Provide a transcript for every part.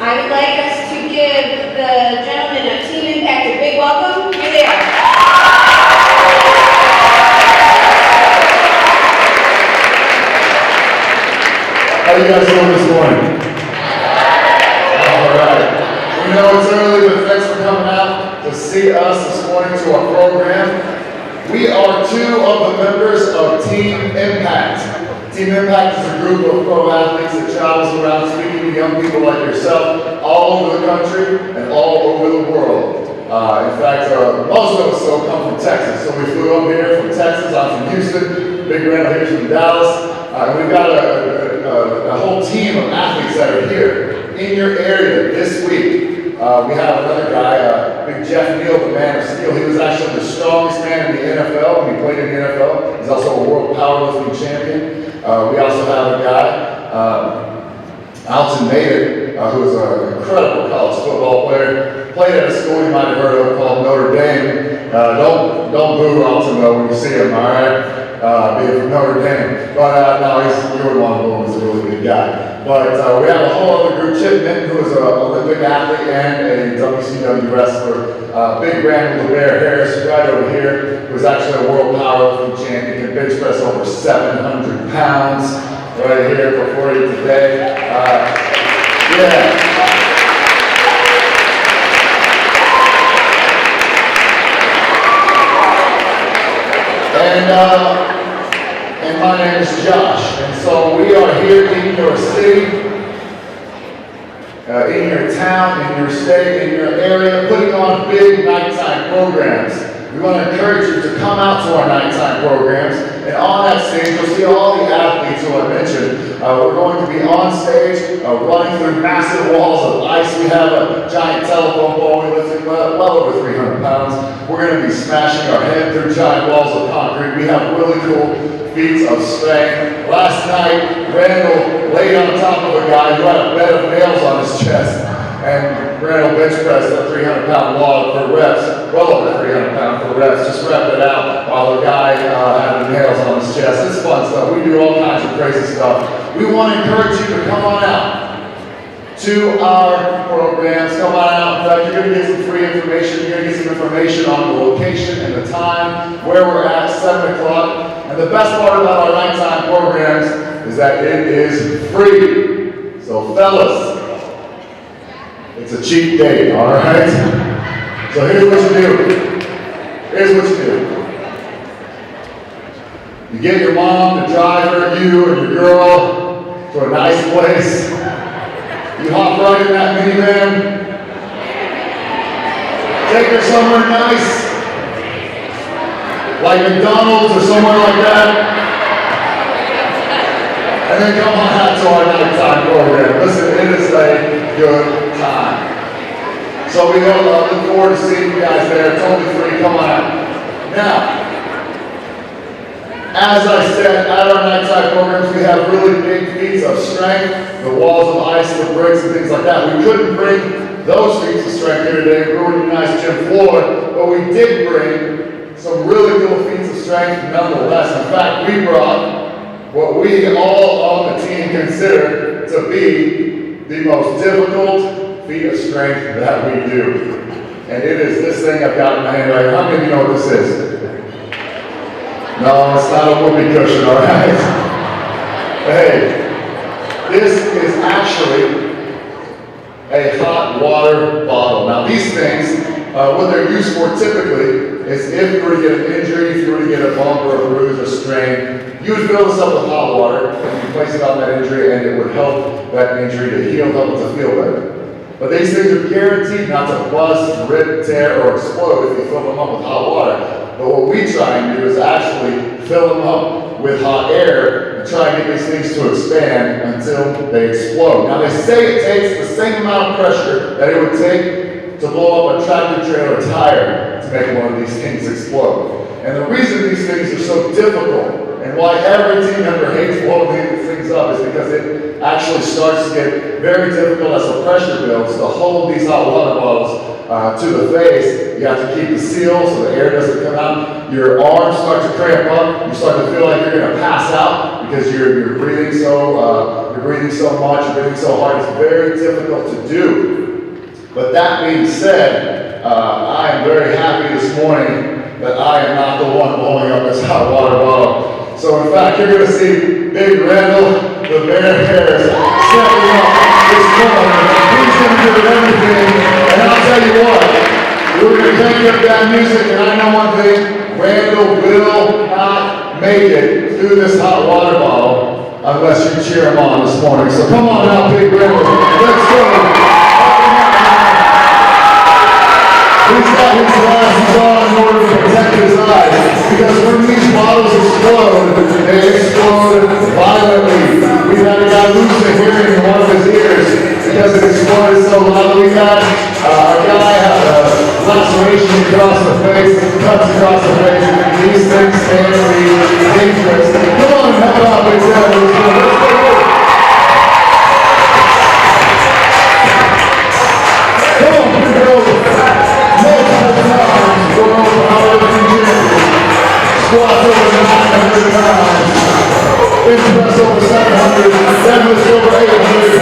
I would like us to give the gentleman of Team Impact a big welcome. Here they are. How you guys doing this morning? All right. We know it's early, but thanks for coming out to see us this morning to our program. We are two of the members of Team Impact. Team Impact is a group of pro athletes that travels around speaking to young people like yourself all over the country and all over the world. In fact, most of us still come from Texas. So we flew up here from Texas. I'm from Houston. Big Randall here's from Dallas. We've got a whole team of athletes that are here in your area this week. We have another guy, Big Jeff Neal, the man of steel. He was actually the strongest man in the NFL when he played in the NFL. He's also a world powerlifting champion. We also have a guy, Alton Maiden, who is an incredible college football player. Played at a school you might have heard of called Notre Dame. Don't boo Alton though when you see him, all right? Being from Notre Dame. But no, you wouldn't want to boo him. He's a really good guy. But we have a whole other group. Chip Minton, who is an Olympic athlete and a WCW wrestler. Big Randall the Bear Harris, right over here, who's actually a world powerlifting champion. Can bench press over 700 pounds. Right here before you today. Yeah. And my name is Josh, and so we are here in your city, in your town, in your state, in your area, putting on big nighttime programs. We want to encourage you to come out to our nighttime programs, and on that stage you'll see all the athletes who I mentioned. We're going to be on stage, running through massive walls of ice. We have a giant telephone pole, we lift well over 300 pounds. We're going to be smashing our head through giant walls of concrete. We have really cool feats of strength. Last night, Randall laid on top of a guy who had a bed of nails on his chest, and Randall bench pressed a 300-pound log for reps, well over 300 pounds for reps, just rep it out while the guy had the nails on his chest. It's fun stuff. We do all kinds of crazy stuff. We want to encourage you to come on out to our programs. Come on out. In fact, you're going to get some free information. You're going to get some information on the location and the time, where we're at, 7 o'clock. And the best part about our nighttime programs is that it is free. So fellas, it's a cheap date, all right? So here's what you do. Here's what you do. You get your mom to drive her, you and your girl to a nice place. You hop right in that minivan. Take her somewhere nice, like McDonald's or somewhere like that. And then come on out to our nighttime program. Listen, it is a good time. So we look forward to seeing you guys there. Totally free. Come on out. Now, as I said, at our nighttime programs, we have really big feats of strength, the walls of ice, the bricks, and things like that. We couldn't bring those feats of strength here today, ruin your nice gym floor, but we did bring some really cool feats of strength nonetheless. In fact, we brought what we all on the team consider to be the most difficult feat of strength that we do. And it is this thing I've got in my hand right here. How many of you know what this is? No, it's not a whoopee cushion, all right? Hey, this is actually a hot water bottle. Now these things, what they're used for typically is if you were to get an injury, if you were to get a bump or a bruise or strain, you would fill this up with hot water and you place it on that injury and it would help that injury to heal, help it to feel better. But these things are guaranteed not to bust, rip, tear, or explode if you fill them up with hot water. But what we try and do is actually fill them up with hot air and try and get these things to expand until they explode. Now they say it takes the same amount of pressure that it would take to blow up a tractor trailer tire to make one of these things explode. And the reason these things are so difficult and why every team member hates blowing these things up is because it actually starts to get very difficult as the pressure builds to hold these hot water bottles to the face. You have to keep the seal so the air doesn't come out. Your arms start to cramp up. You start to feel like you're going to pass out because you're breathing so you're breathing so much, you're breathing so hard, it's very difficult to do. But that being said, I am very happy this morning that I am not the one blowing up this hot water bottle. So in fact, you're going to see Big Randall, the Bear Harris, stepping up this morning. He's going to do everything. And I'll tell you what, we're going to crank up that music, and I know one thing, Randall will not make it through this hot water bottle unless you cheer him on this morning. So come on out, Big Randall. Let's go. He's got his glasses on in order to protect his eyes, because when these bottles explode, they explode violently. We had a guy lose a hearing in one of his ears because it exploded so loudly. We had a guy had a laceration across the face, cuts across the face. These things can be dangerous. Come on, help out, Big Red. Let's go. Come on, Big Red. Squats over 900 pounds, bench press over 700, deadlifts over 800,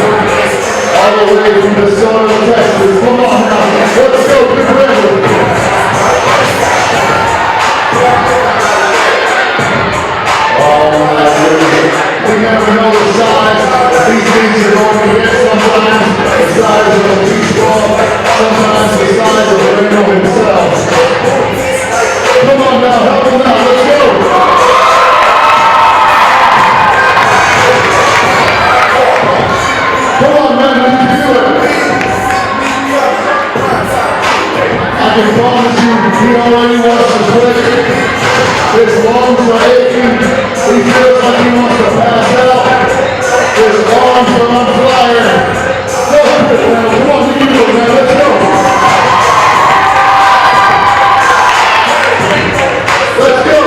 all the way from DeSoto, Texas. Come on now, let's go, Big Randall. Oh my goodness, we never know the size that these things are going to get. Sometimes the size of a beach ball, sometimes the size of Randall himself. Come on now, help him out, let's go! Come on, man, we can do it! I can promise you, he already wants to quit. His lungs are aching. He feels like he wants to pass out. His arms are on fire. Go, come on, we can do it, man, let's go! Let's go!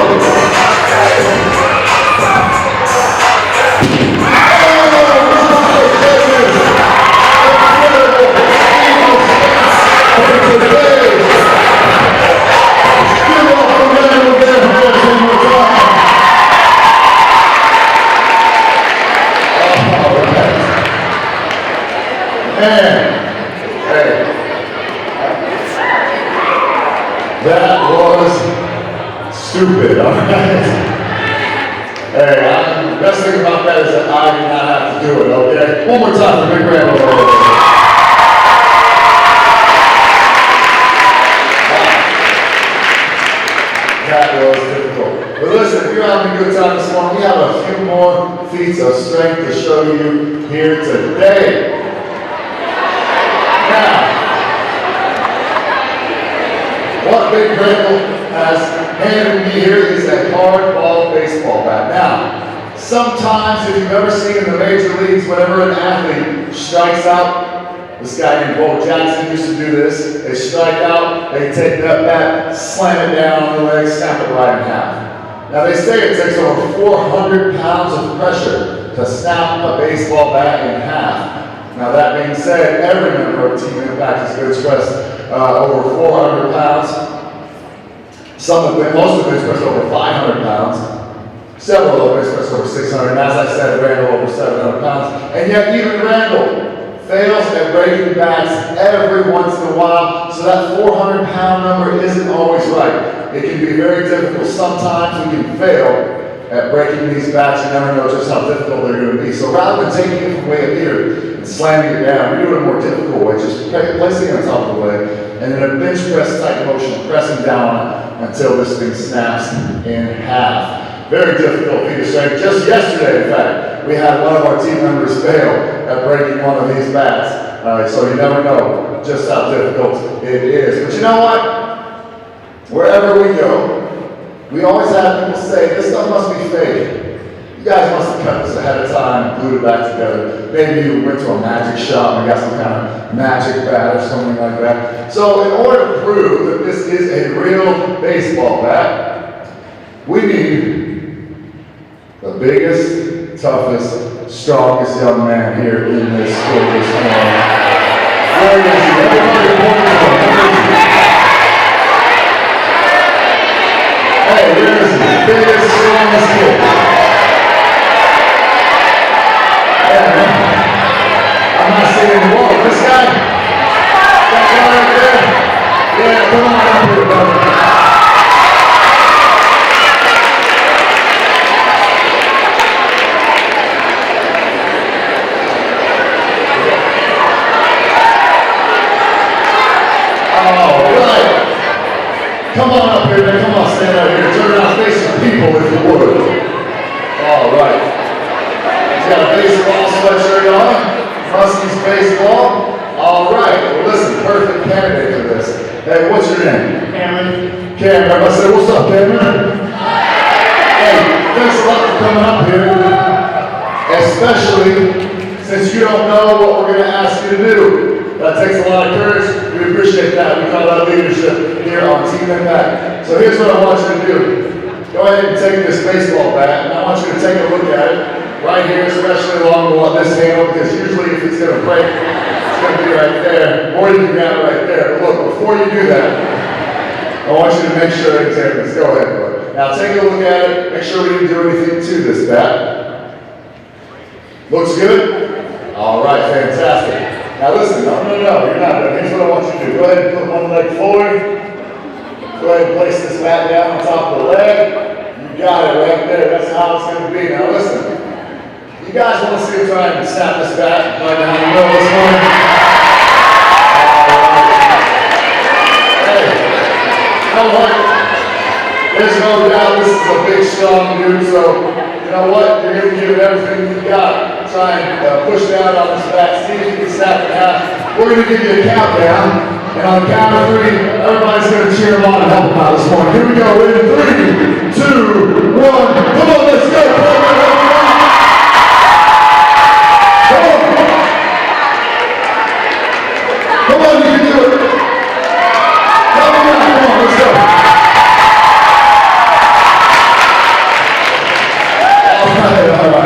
That was stupid, alright? Hey, the best thing about that is that I do not have to do it, okay? One more time for Big Randall. That was difficult. But listen, if you're having a good time this morning, we have a few more feats of strength to show you here today. Now, what Big Randall has handed me here is a hardball baseball bat. Now, sometimes if you've ever seen in the major leagues, whenever an athlete strikes out, this guy named Bo Jackson used to do this. They strike out, they take that bat, slam it down on the leg, snap it right in half. Now they say it takes over 400 pounds of pressure to snap a baseball bat in half. Now that being said, every member of Team Impact is going to express over 400 pounds. Most of them express over 500 pounds. Several of them express over 600. And as I said, Randall over 700 pounds. And yet even Randall fails at breaking bats every once in a while. So that 400 pound number isn't always right. It can be very difficult. Sometimes we can fail at breaking these bats. You never know just how difficult they're going to be. So rather than taking it from way up here and slamming it down, we do it in a more difficult way, just placing it on top of the leg, and then a bench press type motion, pressing down until this thing snaps in half. Very difficult feat of strength. Just yesterday, in fact, we had one of our team members fail at breaking one of these bats. So you never know just how difficult it is. But you know what? Wherever we go, we always have people say, this stuff must be fake. You guys must have cut this ahead of time and glued it back together. Maybe you went to a magic shop and got some kind of magic bat or something like that. So in order to prove that this is a real baseball bat, we need the biggest, toughest, strongest young man here in this school this morning. Where is he? Everybody point to him. Hey, there's the biggest, strongest kid. Yeah, coming up here, especially since you don't know what we're going to ask you to do. That takes a lot of courage. We appreciate that. We call that leadership here on Team Impact. So here's what I want you to do. Go ahead and take this baseball bat, and I want you to take a look at it right here, especially along this handle, because usually if it's going to break, it's going to be right there, or you can grab it right there. But look, before you do that, I want you to make sure it's there. Go ahead, bud. Now take a look at it. Make sure we didn't do anything to this bat. Looks good? All right, fantastic. Now listen, no, you're not done. Here's what I want you to do. Go ahead and put one leg forward. Go ahead and place this bat down on top of the leg. You got it right there. That's how it's going to be. Now listen, you guys want to see me try and snap this bat right down the middle of this one? Hey, you know what? There's no doubt this is a big, strong dude, so you know what? You're going to give it everything you got. Try and push down on this bat, see if you can snap it half. We're going to give you a countdown, and on the count of 3, everybody's going to cheer him on and help him out this morning. Here we go, in 3, 2, 1. Come on, let's go. Come on. Come on, you can do it. Come on, let's go.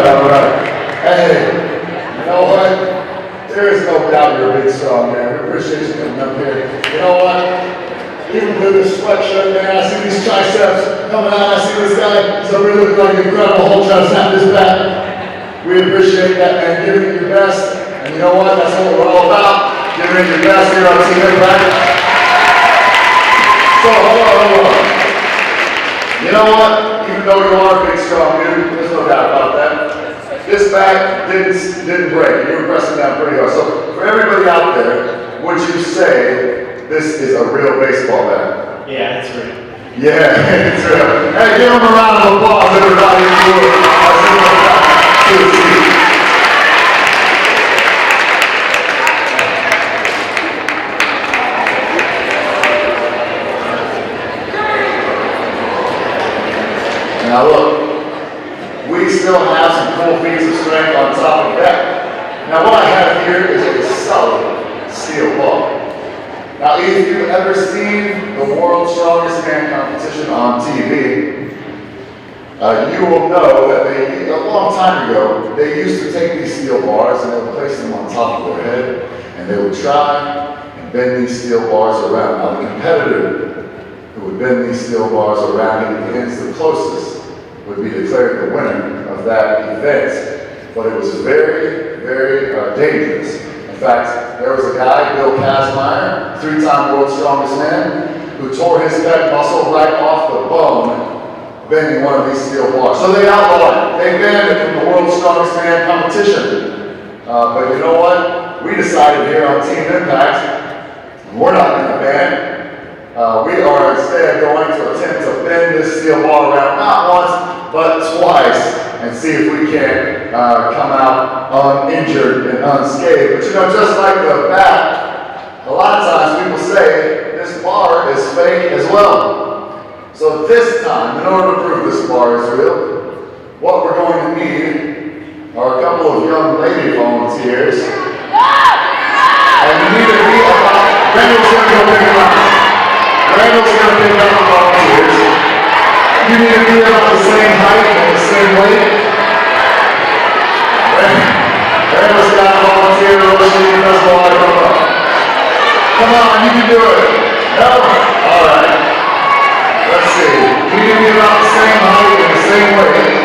All right. Hey, you know what? There is no doubt you're a big strong man. We appreciate you coming up here. You know what? Even with this sweatshirt, man, I see these triceps coming out. I see this guy. So we're looking like an incredible whole trying to snap this back. We appreciate that, man. Giving it your best. And you know what? That's what we're all about. Giving it your best here on Team Impact. So, hold on. You know what? Even though you are a big strong dude, there's no doubt about that. This bat didn't break. You were pressing down pretty hard. So for everybody out there, would you say this is a real baseball bat? Yeah, it's real. Yeah, it's real. Hey, give them a round of applause, everybody. Now look. We still have some cool feats of strength on top of that. Now what I have here is a solid steel ball. Now if you've ever seen the World's Strongest Man competition on TV, you will know that a long time ago, they used to take these steel bars and they would place them on top of their head and they would try and bend these steel bars around. Now the competitor who would bend these steel bars around and against the closest would be declared the winner of that event. But it was very, very dangerous. In fact, there was a guy, Bill Kazmaier, 3-time World's Strongest Man, who tore his pec muscle right off the bone bending one of these steel bars. So they outlawed it. They banned it from the World's Strongest Man competition. But you know what? We decided here on Team Impact, we're not going to ban. We are instead going to attempt to bend this steel ball around not once, but twice, and see if we can come out uninjured and unscathed. But you know, just like the bat, a lot of times people say this bar is fake as well. So this time, in order to prove this bar is real, what we're going to need are a couple of young lady volunteers. And you need to be about, Randall's going to go pick them up. Randall's going to pick up the volunteers. You need to be about the same height and the same weight. Randall's got a volunteer, Roshi, that's why I come up. Come on, you can do it. No? All right. Let's see. You need to be about the same height and the same weight.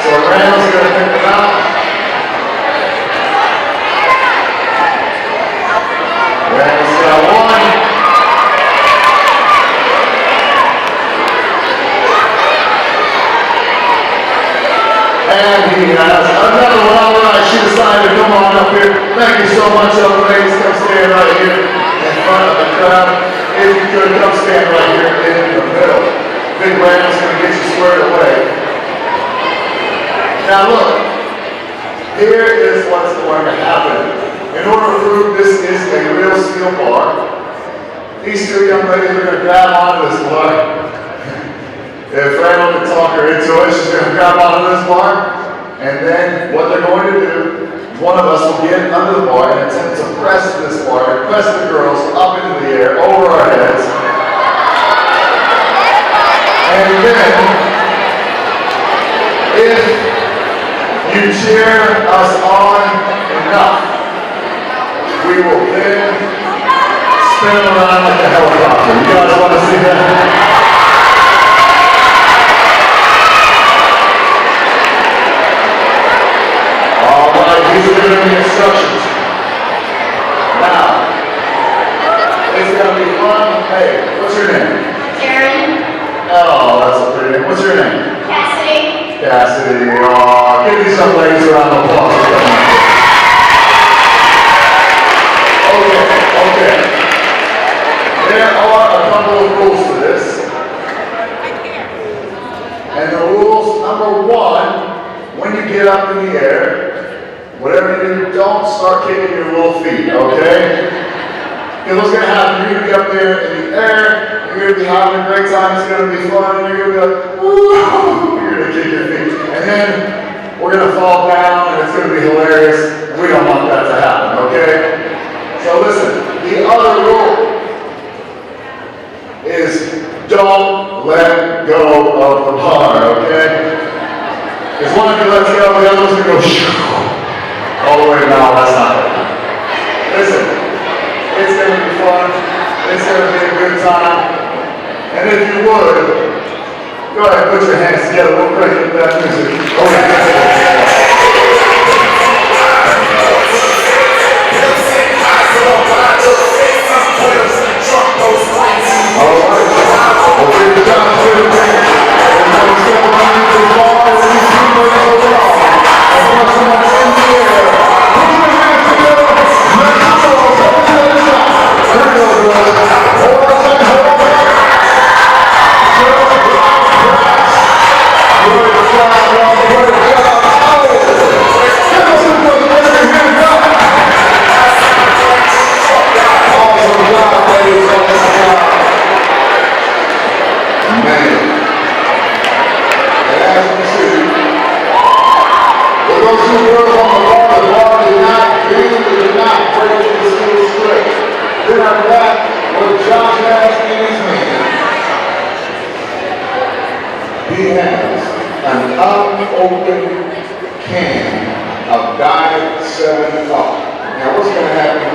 So Randall's going to pick them up. Randall's got one. And he has another one. All right, she decided to come on up here. Thank you so much, young ladies. Come stand right here in front of the crowd. If you could, come stand right here in the middle. Big Randall's going to get you squared away. Now look, here is what's going to happen. In order to prove this is a real steel bar, these two young ladies are going to grab onto this bar. If Randall can talk her into it, she's going to grab onto this bar, and then what they're going to do, one of us will get under the bar and attempt to press this bar, and press the girls up into the air, over our heads. And then, if you cheer us on enough, we will then spin around like a helicopter. You guys want to see that? These are going to be instructions. Now, it's going to be fun. Hey, what's your name? Karen. Oh, that's a pretty name. What's your name? Cassidy. Cassidy. Oh, give me some ladies a round of applause. Okay. There are a couple of rules to this. And the rules, number one, when you get up in the air, whatever you do, don't start kicking your little feet, okay? Because what's going to happen, you're going to be up there in the air, you're going to be having a great time, it's going to be fun, and you're going to be like, woo! You're going to kick your feet. And then we're going to fall down, and it's going to be hilarious. We don't want that to happen, okay? So listen, the other rule is don't let go of the bar, okay? Because one of you lets go, the other one's going to go shoo. All the way down, that's not it. Listen, it's going to be fun. It's going to be a good time. And if you would, go ahead and put your hands together. We'll crank up that music. Oh, yeah. He has an unopened can of Diet 7-Up. Now what's going to happen?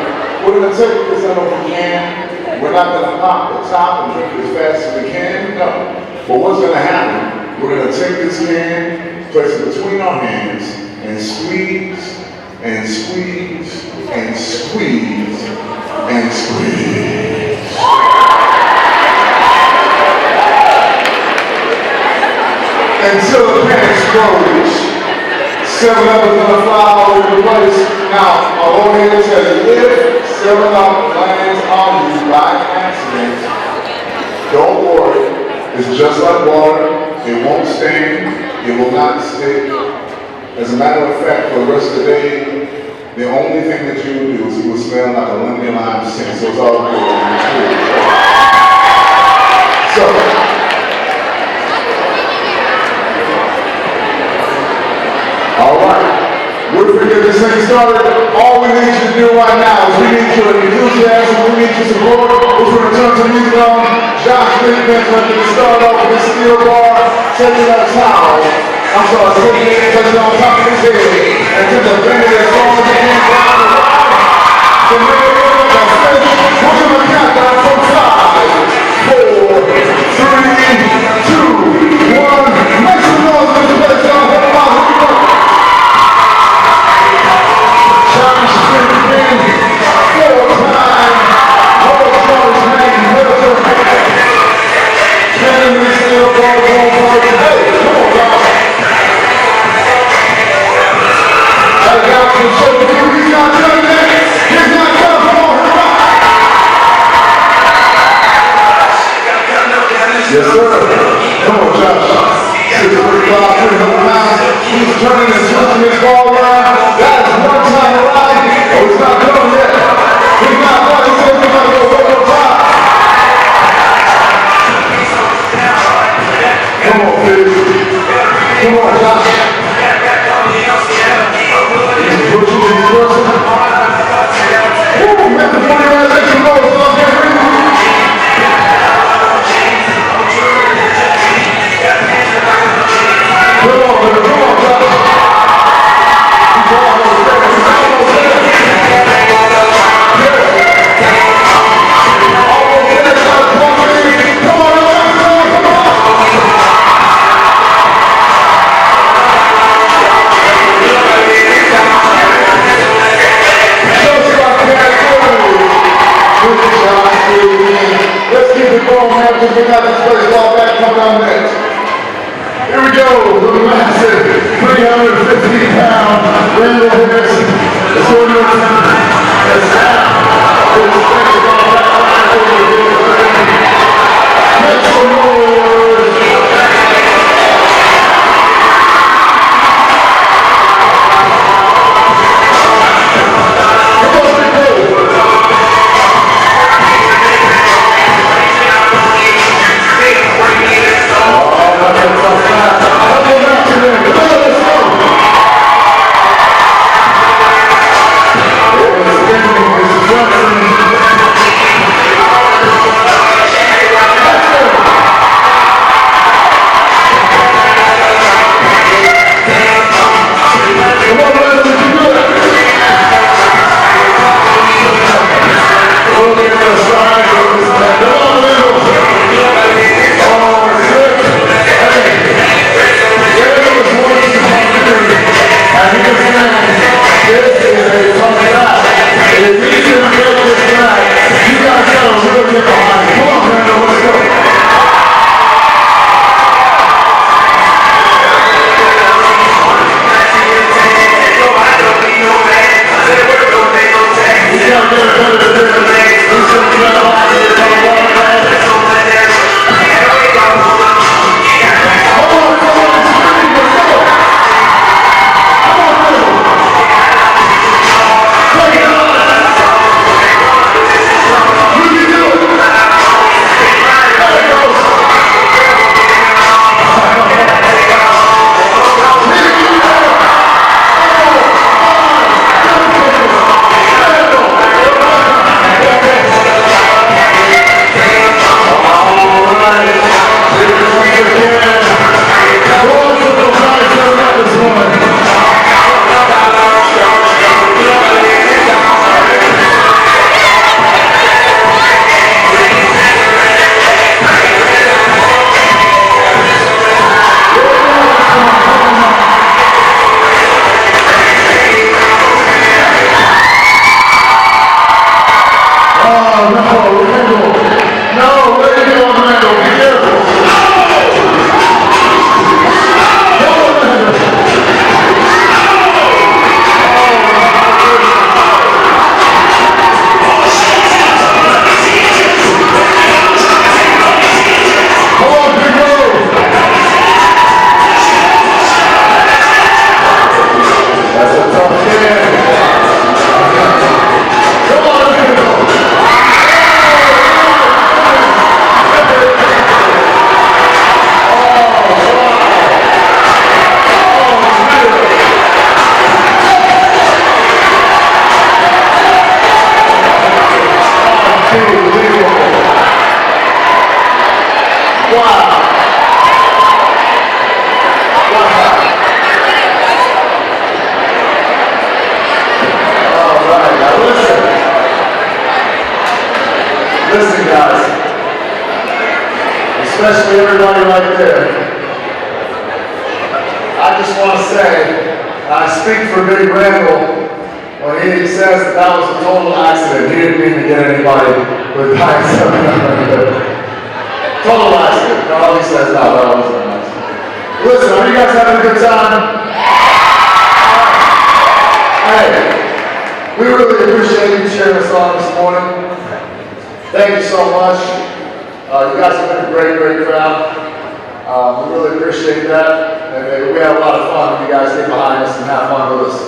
We're going to take this unopened can. We're not going to pop the top and drink it as fast as we can. No. But what's going to happen? We're going to take this can, place it between our hands, and squeeze, and squeeze, and squeeze, and squeeze. Until the pan explodes. 7-Up is going to fly all over the place. Now, I'll go ahead and tell you, if 7-Up lands on you by accident, don't worry. It's just like water. It won't stain. It will not stick. As a matter of fact, for the rest of the day, the only thing that you will do is you will smell like a lemon lime scent. So it's all good. So, all right, we're going to get this thing started. All we need you to do right now is we need your enthusiasm, we need your support. We're going to turn some music on. Josh Littman's going to start off with this steel bar, taking that towel. I'm sorry, taking it, touching on top of his head. And to the bend of that song again, down the line. So make it look like a fish. We're going to count down from 5, 4, 3, 2, 1. Make some noise in this place, y'all. Hold on, here we go. Yes, sir. Come on, Josh. 6'5", 300 pounds. He's turning and switching his ball around. That is one time around. Oh, he's not done yet. He's not done. He says we're going to go one more time. Come especially everybody right there. I just want to say, I speak for Big Randall when he says that was a total accident. He didn't mean to get anybody with dying something like that. Total accident. No, he says, no, that wasn't an accident. Listen, are you guys having a good time? Hey, we really appreciate you cheering us on this morning. Thank you so much. You guys have been a great, great crowd. We really appreciate that. And we have a lot of fun when you guys get behind us and have fun with us.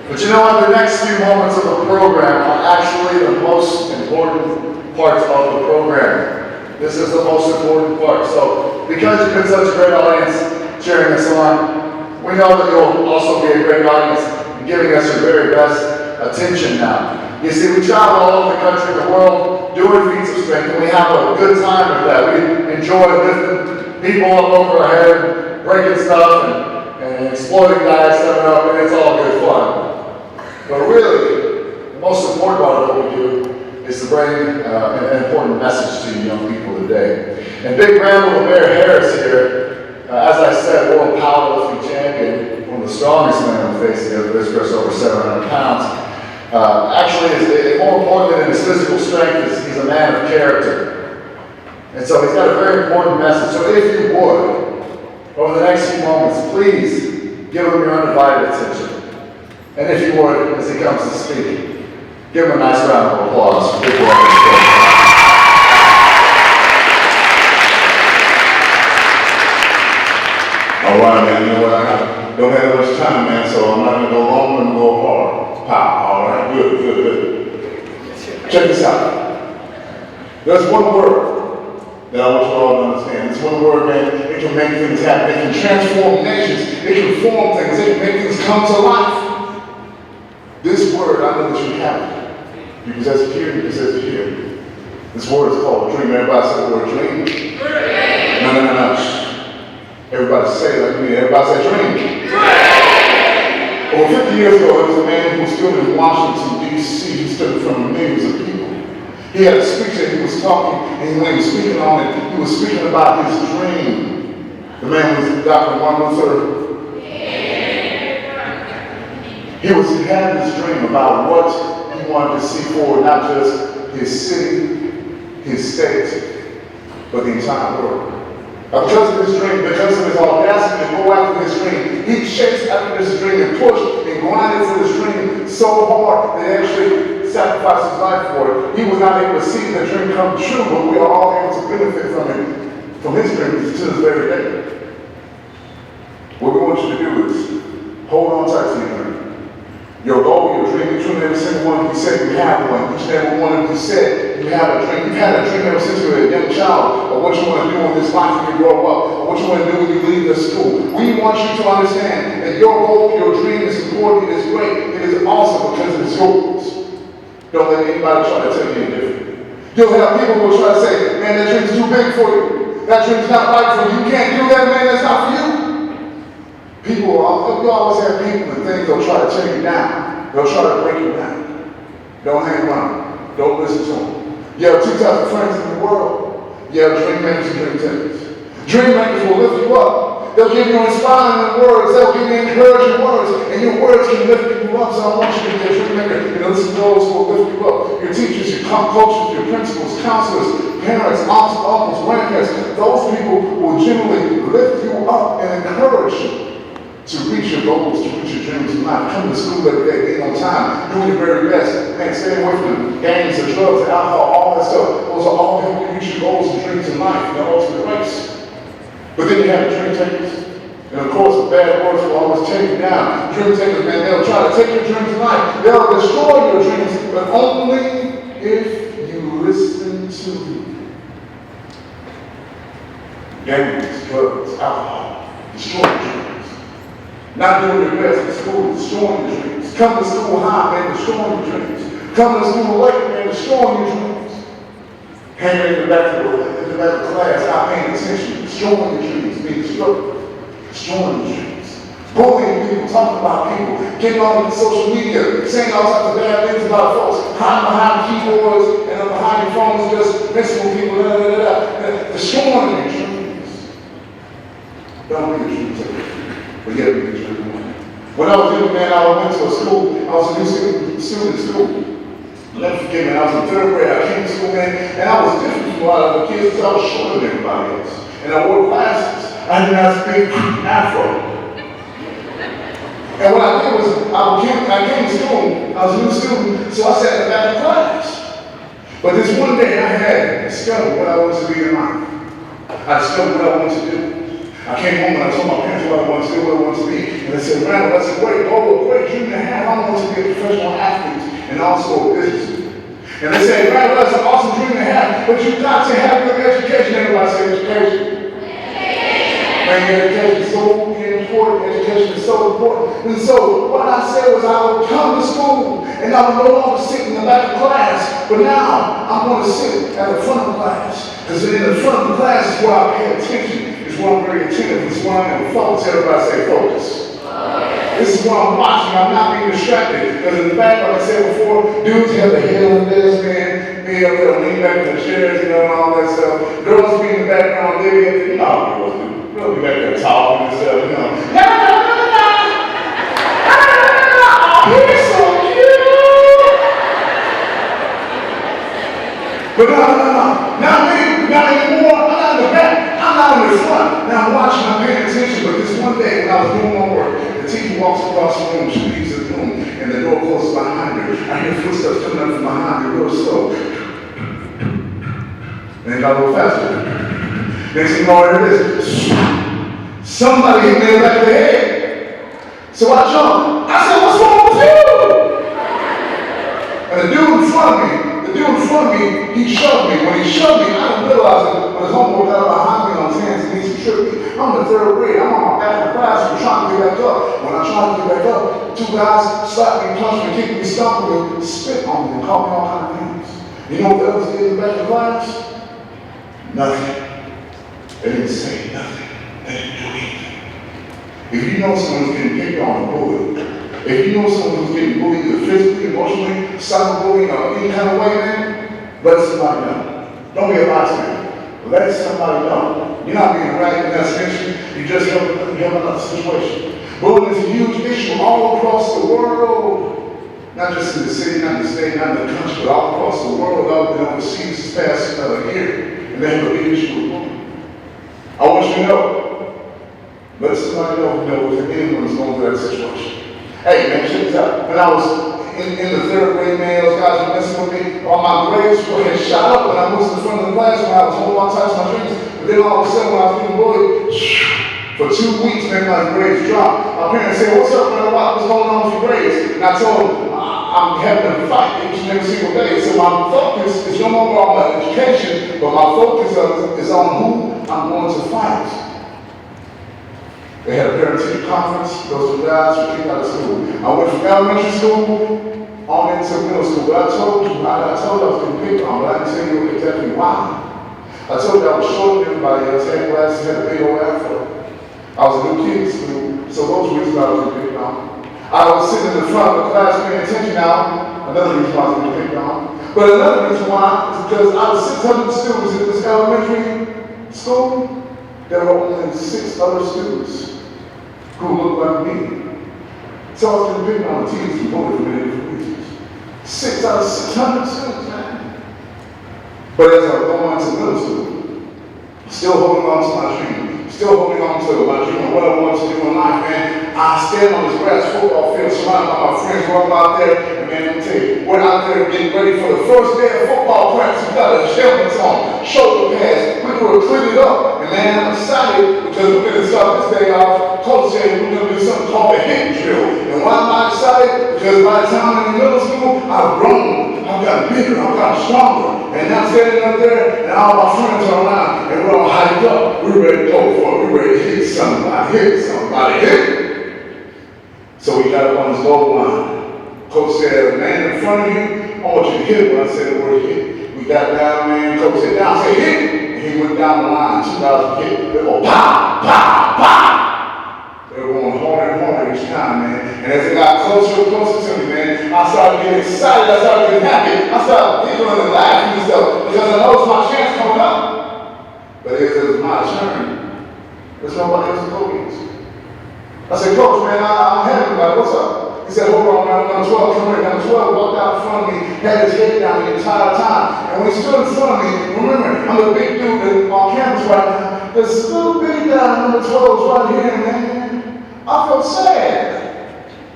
But you know what? The next few moments of the program are actually the most important parts of the program. This is the most important part. So, because you've been such a great audience cheering us on, we know that you'll also be a great audience in giving us your very best attention now. You see, we travel all over the country and the world doing feats of strength, and we have a good time with that. We enjoy lifting people up over our head, breaking stuff, and exploiting guys stepping up, and it's all good fun. But really, the most important part of what we do is to bring an important message to you young people today. And Big Randall the Bear Harris here, as I said, world powerlifting champion, one of the strongest men on the face of the earth, this person over 700 pounds. Actually, more important than his physical strength is he's a man of character. And so he's got a very important message. So if you would, over the next few moments, please give him your undivided attention. And if you would, as he comes to speak, give him a nice round of applause for Big Randall. All right, man, you know what, I don't have much time, man, so I'm not going to go long and go hard. Pop, all right, good. Check this out. There's one word that I want you all to understand. This one word, man, it can make things happen. It can transform nations. It can form things. It can make things come to life. This word, I know that you have it. You possess it here, you possess it here. This word is called dream. Everybody say the word dream. Dream. No. Everybody say it like me. Everybody say dream. Dream. Over 50 years ago, there was a man who stood in Washington, D.C. He stood in front of millions of people. He had a speech that he was talking, and when he was speaking on it, he was speaking about his dream. The man was Dr. Martin Luther. He had this dream about what he wanted to see forward, not just his city, his state, but the entire world. Because of his dream, because of his audacity to go after his dream, he chased after this dream and pushed and grinded for this dream so hard that he actually sacrificed his life for it. He was not able to see the dream come true, but we are all able to benefit from it, from his dream to this very day. What we want you to do is hold on tight to your dream. Your goal, your dream, each and every single one of you said you have one. Each and every one of you said you have a dream. You've had a dream ever since you were a young child of what you want to do in this life when you grow up, or what you want to do when you leave the school. We want you to understand that your goal, your dream is important, it is great, it is awesome because it is yours. Don't let anybody try to tell you any different. You'll have people who will try to say, man, that dream's too big for you. That dream's not right for you. You can't do that, man, that's not for you. People, you always have people and things that'll try to tear you down. They'll try to break you down. Don't hang around. Don't listen to them. You have two types of friends in the world. You have dream makers and dream takers. Dream makers will lift you up. They'll give you inspiring words. They'll give you encouraging words. And your words can lift you up. So I want you to be a dream maker and listen to those who will lift you up. Your teachers, your coaches, your principals, counselors, parents, aunts, uncles, grandparents. Those people will generally lift you up and encourage you to reach your goals, to reach your dreams in life. Come to school every day, being on time, doing your very best. Man, staying away from the gangs, the drugs, the alcohol, all that stuff. Those are all helping you reach your goals and dreams in life, the ultimate race. But then you have the dream takers. And of course, the bad words will always take you down. Dream takers, man, they'll try to take your dreams in life. They'll destroy your dreams, but only if you listen to them. Gangs, drugs, alcohol, destroy your dreams. Not doing your best in school, destroying your dreams. Coming to school high, man, destroying your dreams. Coming to school late, man, destroying your dreams. Hanging in the back of the class, not paying attention, destroying your dreams, being destructive, destroying your dreams. Bullying people, talking about people, getting on social media, saying all types of bad things about folks, hiding behind keyboards and behind your phones, just messing with people, destroying your dreams. Don't be a dream taker, but yet be a dream one. When I was young, man, I went to a school. I was a new student in school. Never forget, man, I was in third grade. I came to school, man, and I was different from a lot of the kids because I was shorter than everybody else. And I wore glasses. I did not speak Afro. And what I did was, I came to school, I was a new student, so I sat in the back of class. But this one day I had discovered what I wanted to be in life. I discovered what I wanted to do. I came home and I told my parents what I wanted to do, what I wanted to be. And they said, Randall, I said, great dream to have. I want to be a professional athlete and also a businessman. And they said, Randall, that's an awesome dream to have, but you've got to have good education. Everybody say education. And education is so important. Education is so important. And so what I said was I would come to school and I would no longer sit in the back of class, but now I'm going to sit at the front of the class. Because in the front of the class is where I pay attention. It's where I'm very attentive. It's where I'm going to focus. Everybody say focus. This is where I'm watching. I'm not being distracted. Because in the back, like I said before, dudes have the head on this, man. Be up there, lean back in the chairs, and all that stuff. Girls be in the background, they be up there, girls do. We'll be back there talking and stuff, Oh, he's so cute. But no. Not anymore. I'm not in the back. I'm not in the front. Now I'm watching, I'm paying attention. But this one day when I was doing my work, the teacher walks across the room, she leaves the room, and the door closes behind her. I hear footsteps coming up from behind her real slow. And it got a little faster. Next thing you know, there it is. Somebody hit me in the back of the head. So I jumped. I said, what's wrong with you? And the dude in front of me, he shoved me. When he shoved me, I didn't realize it, but his homeboy got behind me on his hands and he tripped me. I'm in the third grade. I'm on my back of the class. I'm trying to get back up. When I tried to get back up, two guys slapped me, punched me, kicked me, stomped me, spit on me, and called me all kinds of names. You know what the others did in the back of the class? Nothing. They didn't say nothing. They didn't do anything. If you know someone's getting picked on or bullied, if you know someone who's getting bullied either physically, emotionally, cyberbullying, or any kind of way, man, let somebody know. Don't be a bystander. Let somebody know. You're not being right in that situation. You just help another situation. Bullying is a huge issue all across the world. Not just in the city, not in the state, not in the country, but all across the world. I've been overseas this past year, and they have a big issue with bullying. I want you to know. Let somebody know if anyone's going through that situation. Hey, man, check this out. When I was in the third grade, man, those guys were messing with me. All my grades had shot up when I moved to the front of the class when I was holding all types of my dreams. But then all of a sudden, when I was getting bullied, for 2 weeks, man, my grades dropped. My parents said, what's up, man? What's going on with your grades? And I told them, I'm having a fight each and every single day. So my focus is no longer on my education, but my focus is on who I'm going to fight. They had a parent-teacher conference. Those two guys were kicked out of school. I went from elementary school on into middle school. But I told you I was getting picked on, but I didn't tell you exactly why. I told you I was shorter than everybody else, had glasses, had a big old afro. I was a new kid in school, so those reasons I was getting picked on. I was sitting in the front of the class paying attention now. Another reason why I was getting picked on. But another reason why is because out of 600 students in this elementary school, there were only 6 other students who looked like me. So I was getting picked on the teachers and bullied for many different reasons. 6 out of 600 students, man. But as I was going on to middle school, still holding on to my dream, still holding on to my dream of what I wanted to do in life, man. I stand on this grass football field surrounded by my friends. We're all out there, and man, let me tell you, we're out there getting ready for the first day of football practice. We got our helmets on, shoulder pads. We were cleaning up, and man, I'm excited because we're going to start this day off. Coach said we're going to do something called a hit drill. And why am I excited? Because by the time I'm in middle school, I've grown. I've gotten bigger. I've gotten stronger. And now I'm standing up there, and all my friends are around, and we're all hyped up. We're ready to go for it. We're ready to hit somebody. Hit. So we got up on this goal line. Coach said, man in front of you, I want you to hit when I said the word hit. We got down, man. Coach said, down, say hit. And he went down the line. 2,000 hit. They go, pow, pow, pow. They were going harder and harder each time, man. And as it got closer and closer to me, man, I started getting excited, I started getting happy, I started giggling and laughing and stuff, because I know it's my chance coming up. But as it was my turn, there's nobody else to go against. I said, Coach, man, I'm happy about it. What's up? He said, hold on, man, number 12, come here. Number 12 walked out in front of me, had his head down the entire time. And when he stood in front of me, remember, I'm the big dude on campus right now. This little bitty guy, number 12, is right here, man. I felt sad.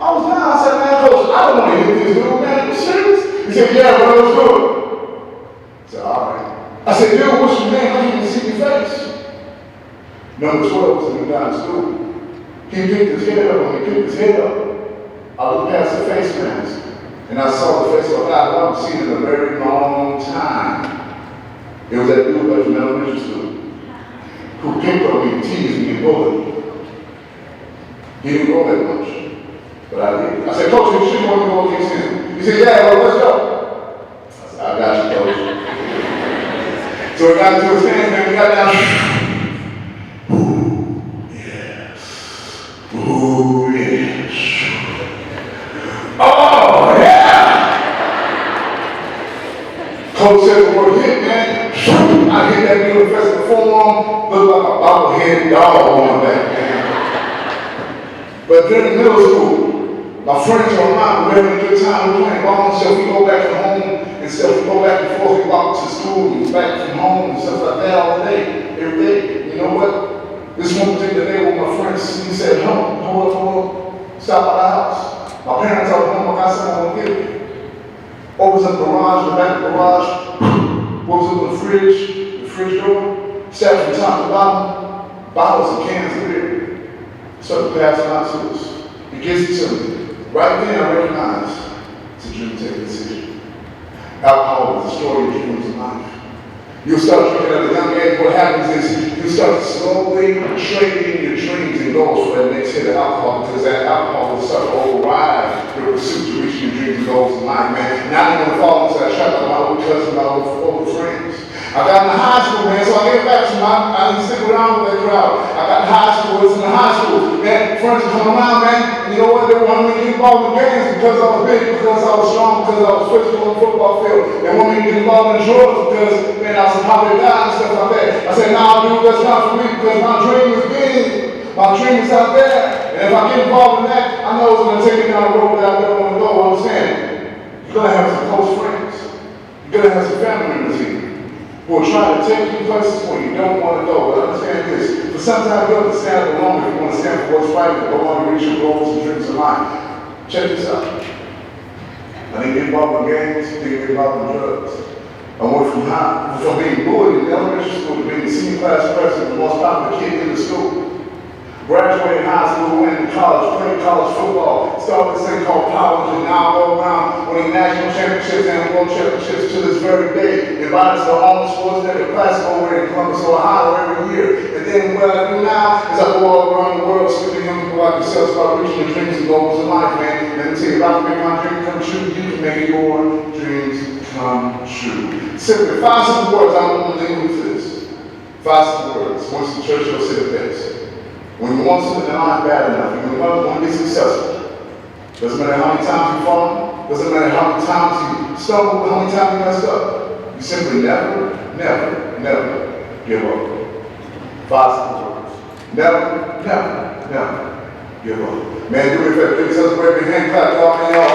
I was down. I said, man, Coach, I don't want to hit this dude, man. Are you serious? He said, yeah, bro, let's do it. I said, all right. I said, dude, what's your name? I can't even see your face. Number 12 was in the down school. He picked his head up. When he picked his head up, I looked past the face mask, and I saw the face of a guy I haven't seen in a very long time. It was that dude that was in elementary school, who picked on me, teased me, and bullied me. He didn't go that much, but I did. I said, Coach, you should want to go against him. He said, yeah, well, let's go. I said, I got you, Coach. So we got into a stance, man. We got down. Ooh, yes. Oh, yeah! Coach said the word hit, man. I hit that university form, looked like a bobblehead dog on my back, man. But during middle school, my friends were around, we were having a good time, we were playing ball and stuff. We go back to home and stuff. We go back and forth, we walk to school and back from home and stuff like that all day, every day. You know what? This one particular day when my friends, he said, hold up, stop by the house. My parents are home, I got something to give you. Opens up the garage, the back of the garage, opens up the fridge door, steps from top to bottom, bottles and cans of beer. Started passing out to us. He gives it to me. Right then I recognize it's a dream-taking decision. Alcohol is the story of dreams in life. You'll start drinking at a young age. What happens is you start slowly trading your dreams and goals for that next hit of alcohol, because that alcohol will start to override your pursuit to reach your dreams and goals in life, man. Now you're going to fall into that trap like my old cousin, my old friends. I got in high school, man, so I get back to I didn't stick around with that crowd. I got in high school, it was in the high school, man, friends would come around, man, and you know what, they wanted me to get involved in games because I was big, because I was strong, because I was physical on the football field. They wanted me to get involved in drugs because, man, I was a popular guy and stuff like that. I said, nah, dude, that's not for me, because my dream is big. My dream is out there, and if I get involved in that, I know it's going to take me down the road that I never want to go. Understand? You're going to have some close friends. You're going to have some family members here who will try to take you places where you don't want to go. But understand this, but sometimes you have to stand alone if you want to stand for what's right and go on to reach your goals and dreams in life. Check this out. I didn't get involved in gangs, didn't get involved in drugs. I went from being bullied in elementary school to being the senior class president, the most popular kid in the school. Graduated high school, went to college, played college football, started this thing called college, and now I go around winning national championships and world championships to this very day. Invited to the Arnold Schwarzenegger Classic over in Columbus, Ohio every year. And then what I do now is I go all around the world speaking to young people like yourself about reaching your dreams and goals in life, man. Let me tell you, if I can make my dream come true, you can make your dreams come true. Simply 5 simple words, I'm going to leave with this. 5 simple words. Winston Churchill said it best. When you want something in life bad enough, when you want to be successful, doesn't matter how many times you fall, doesn't matter how many times you stumble, how many times you messed up, you simply never, never, never give up. 5 simple words. Never, never, never give up. Man, do me a favor, give yourself a great big hand clap to all of y'all.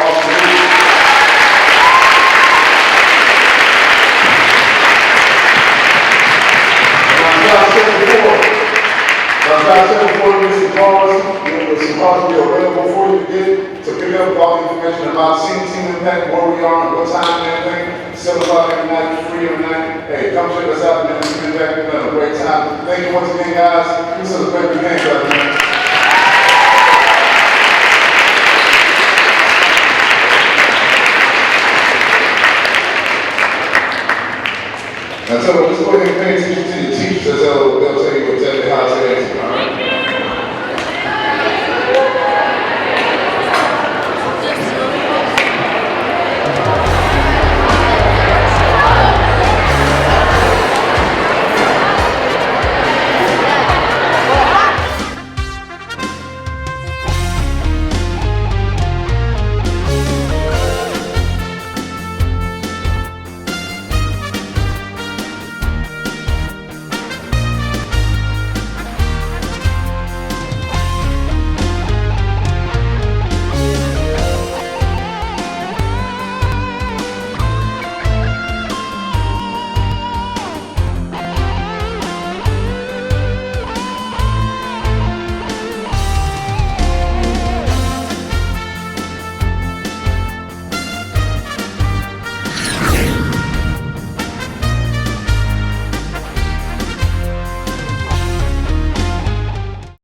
As I said before, this symposium will be available for you to get to pick up all the information about Team Impact, where we are, and what time and everything. 7 o'clock every night, free every night. Hey, come check us out and Team Impact. We're having a great time. Thank you once again, guys. This is a great big hand clap, man. Now, so let's go ahead and pay attention